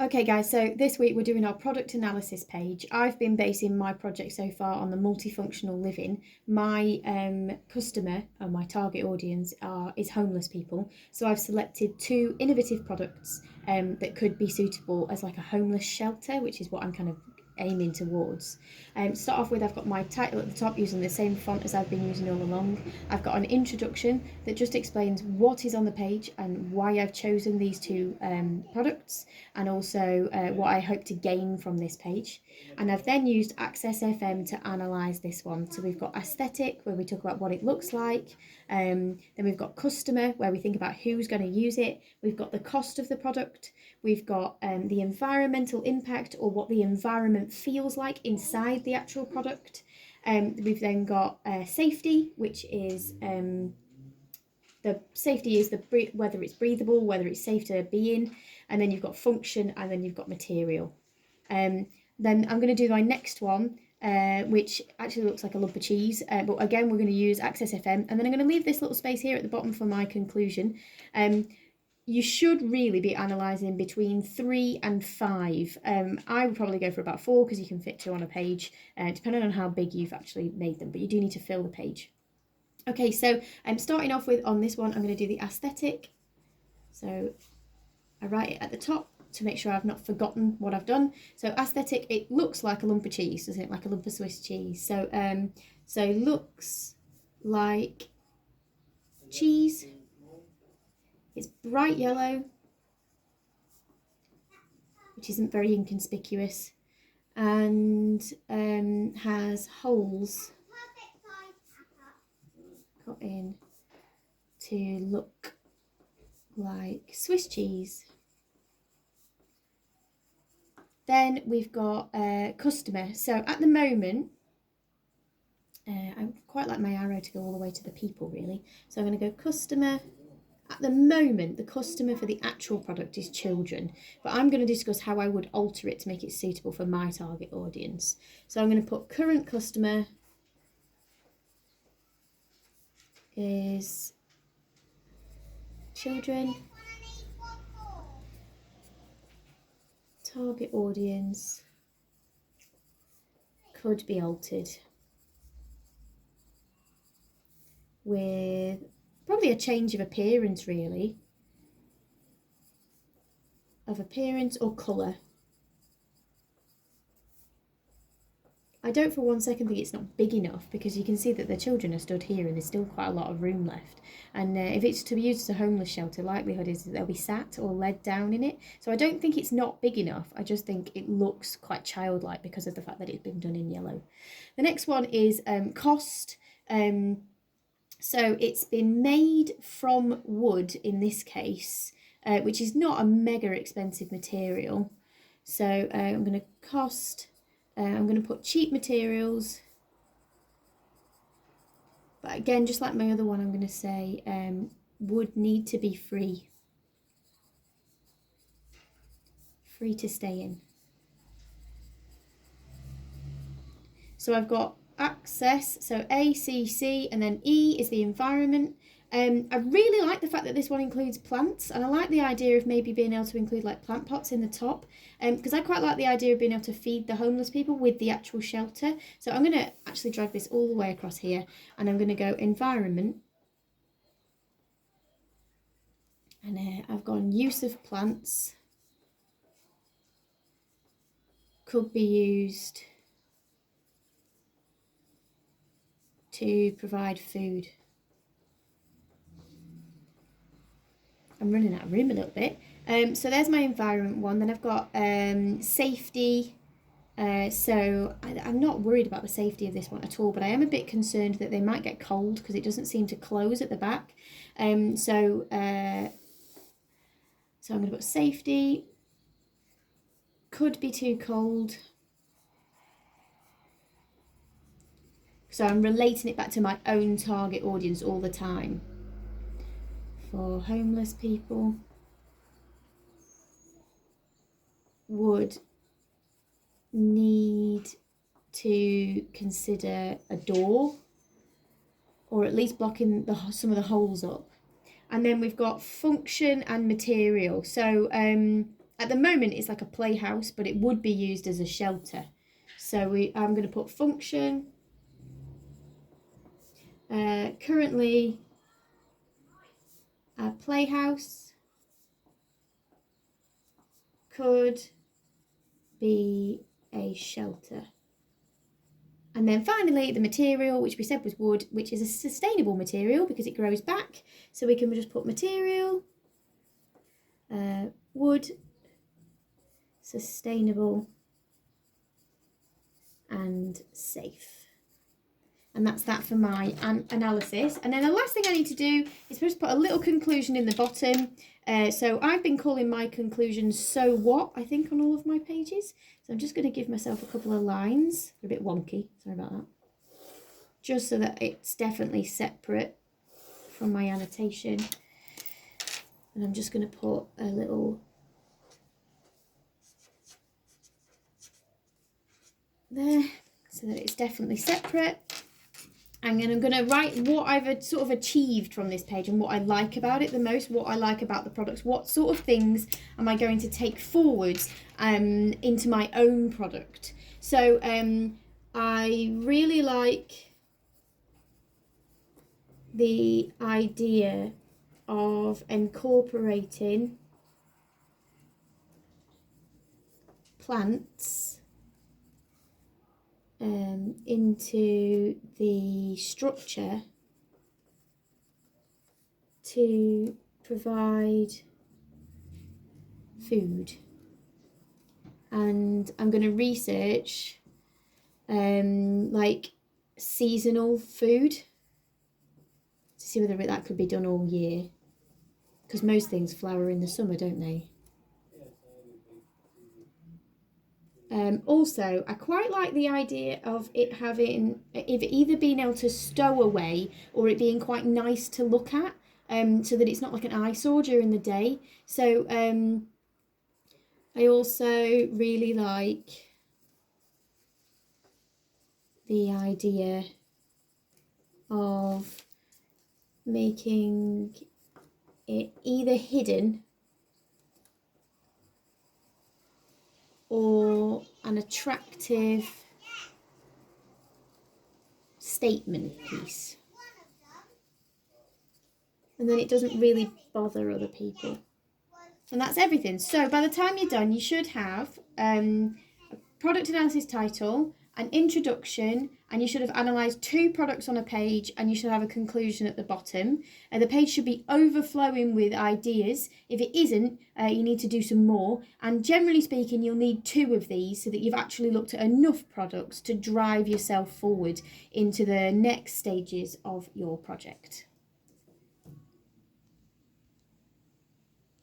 Okay guys, so this week we're doing our product analysis page. I've been basing my project so far on the multifunctional living. My customer or my target audience is homeless people. So I've selected two innovative products that could be suitable as like a homeless shelter, which is what I'm kind of aiming towards. To start off with, I've got my title at the top using the same font as I've been using all along. I've got an introduction that just explains what is on the page and why I've chosen these two products, and also what I hope to gain from this page. And I've then used ACCESSFM to analyse this one. So we've got aesthetic, where we talk about what it looks like. Then we've got customer, where we think about who's going to use it. We've got the cost of the product. We've got the environmental impact, or what the environment feels like inside the actual product. We've then got safety, which is the safety is whether it's breathable, whether it's safe to be in, and then you've got function, and then you've got material. Then I'm going to do my next one, which actually looks like a lump of cheese, but again we're going to use ACCESSFM, and then I'm going to leave this little space here at the bottom for my conclusion. You should really be analysing between 3 and 5. I would probably go for about 4 because you can fit 2 on a page, depending on how big you've actually made them, but you do need to fill the page. Okay, so I'm starting off with, on this one, I'm going to do the aesthetic. So I write it at the top to make sure I've not forgotten what I've done. So aesthetic, it looks like a lump of cheese, doesn't it? Like a lump of Swiss cheese. So looks like cheese. It's bright yellow, which isn't very inconspicuous, and has holes cut in to look like Swiss cheese. Then we've got customer. So at the moment, I quite like my arrow to go all the way to the people, really. So I'm going to go customer. At the moment, the customer for the actual product is children, but I'm going to discuss how I would alter it to make it suitable for my target audience. So I'm going to put current customer is children. Target audience could be altered with probably a change of appearance, really, of appearance or colour. I don't for one second think it's not big enough, because you can see that the children are stood here and there's still quite a lot of room left. And if it's to be used as a homeless shelter, likelihood is that they'll be sat or led down in it. So I don't think it's not big enough. I just think it looks quite childlike because of the fact that it's been done in yellow. The next one is cost. So it's been made from wood in this case, which is not a mega expensive material. So I'm going to cost, I'm going to put cheap materials. But again, just like my other one, I'm going to say would need to be free. Free to stay in. So I've got access, so A, C, C, and then E is the environment. I really like the fact that this one includes plants, and I like the idea of maybe being able to include like plant pots in the top, because I quite like the idea of being able to feed the homeless people with the actual shelter. So I'm going to actually drag this all the way across here, and I'm going to go environment, and I've gone use of plants, could be used to provide food. I'm running out of room a little bit. So there's my environment one. Then I've got safety. So I'm not worried about the safety of this one at all, but I am a bit concerned that they might get cold because it doesn't seem to close at the back. So I'm going to put safety. Could be too cold. So I'm relating it back to my own target audience all the time. For homeless people, would need to consider a door, or at least blocking some of the holes up. And then we've got function and material. So At the moment, it's like a playhouse, but it would be used as a shelter. So I'm going to put function. Currently, a playhouse could be a shelter. And then finally, the material, which we said was wood, which is a sustainable material because it grows back. So we can just put material, wood, sustainable, and safe. And that's that for my analysis. And then the last thing I need to do is just put a little conclusion in the bottom. So I've been calling my conclusions "so what," I think, on all of my pages. So I'm just going to give myself a couple of lines. They're a bit wonky, sorry about that. Just so that it's definitely separate from my annotation. And I'm just going to put a little there so that it's definitely separate. And then I'm going to write what I've sort of achieved from this page and what I like about it the most, what I like about the products, what sort of things am I going to take forwards into my own product. So I really like the idea of incorporating plants into the structure to provide food. And I'm going to research like seasonal food to see whether that could be done all year, because most things flower in the summer, don't they? Also, I quite like the idea of it having, either being able to stow away or it being quite nice to look at, so that it's not like an eyesore during the day. So I also really like the idea of making it either hidden or an attractive statement piece. And then it doesn't really bother other people. And that's everything. So by the time you're done, you should have a product analysis title, an introduction, and you should have analysed 2 products on a page, and you should have a conclusion at the bottom. The page should be overflowing with ideas. If it isn't, you need to do some more. And generally speaking, you'll need 2 of these so that you've actually looked at enough products to drive yourself forward into the next stages of your project.